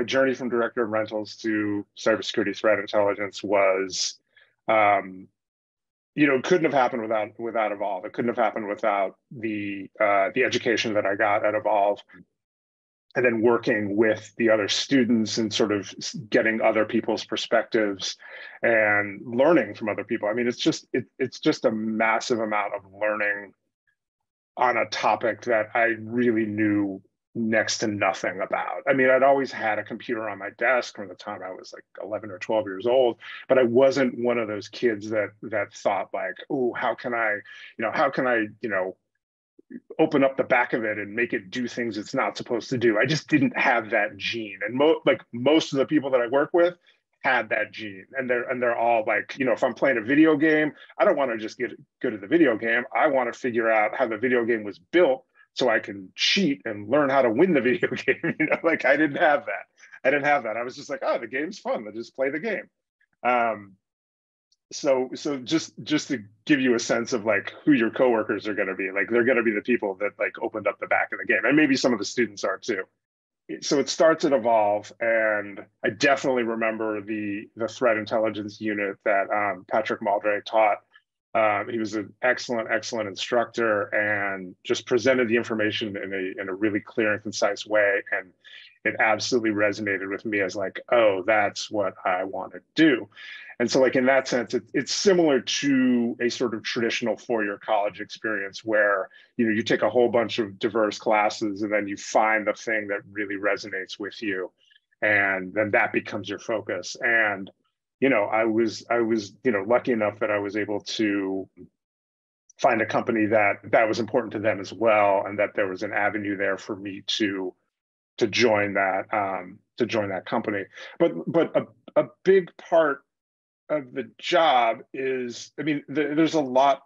my journey from director of rentals to cybersecurity threat intelligence was, couldn't have happened without Evolve. It couldn't have happened without the education that I got at Evolve, and then working with the other students and sort of getting other people's perspectives and learning from other people. I mean, it's just a massive amount of learning on a topic that I really knew next to nothing about. I mean, I'd always had a computer on my desk from the time I was like 11 or 12 years old, but I wasn't one of those kids that thought like, oh, how can I open up the back of it and make it do things it's not supposed to do. I just didn't have that gene. And most of the people that I work with had that gene, and they're all like, if I'm playing a video game, I don't want to just get good at the video game. I want to figure out how the video game was built so I can cheat and learn how to win the video game. Like I didn't have that. I was just like, oh, the game's fun. Let's just play the game. So just to give you a sense of like who your coworkers are going to be, like they're going to be the people that like opened up the back of the game, and maybe some of the students are too. So it starts at Evolve, and I definitely remember the threat intelligence unit that Patrick Maldry taught. He was an excellent instructor and just presented the information in a really clear and concise way. And it absolutely resonated with me as like, oh, that's what I want to do. And so like in that sense, it's similar to a sort of traditional four-year college experience where, you take a whole bunch of diverse classes and then you find the thing that really resonates with you. And then that becomes your focus. And, I was lucky enough that I was able to find a company that was important to them as well. And that there was an avenue there for me to join that company. But a big part of the job is, I mean, there's a lot,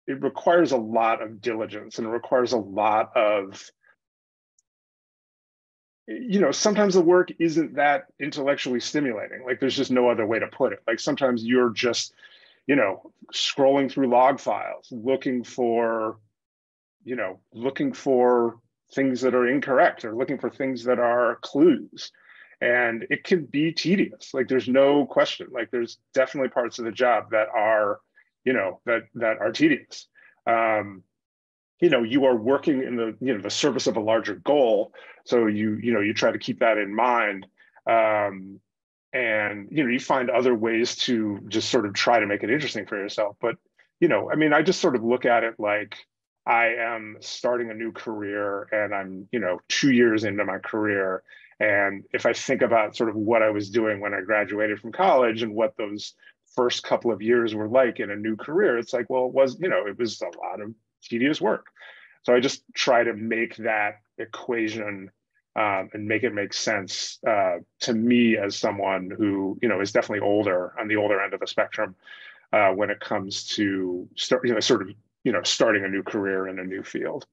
it requires a lot of diligence, and it requires a lot of, sometimes the work isn't that intellectually stimulating. Like there's just no other way to put it. Like sometimes you're just, scrolling through log files, looking for things that are incorrect, or looking for things that are clues. And it can be tedious. Like there's no question. Like there's definitely parts of the job that are, that are tedious. You are working in the service of a larger goal. So you try to keep that in mind. And you find other ways to just sort of try to make it interesting for yourself. But, I mean, I just sort of look at it like I am starting a new career, and I'm, 2 years into my career. And if I think about sort of what I was doing when I graduated from college and what those first couple of years were like in a new career, it's like, well, it was a lot of tedious work. So I just try to make that equation and make it make sense to me as someone who, is definitely on the older end of the spectrum when it comes to starting a new career in a new field.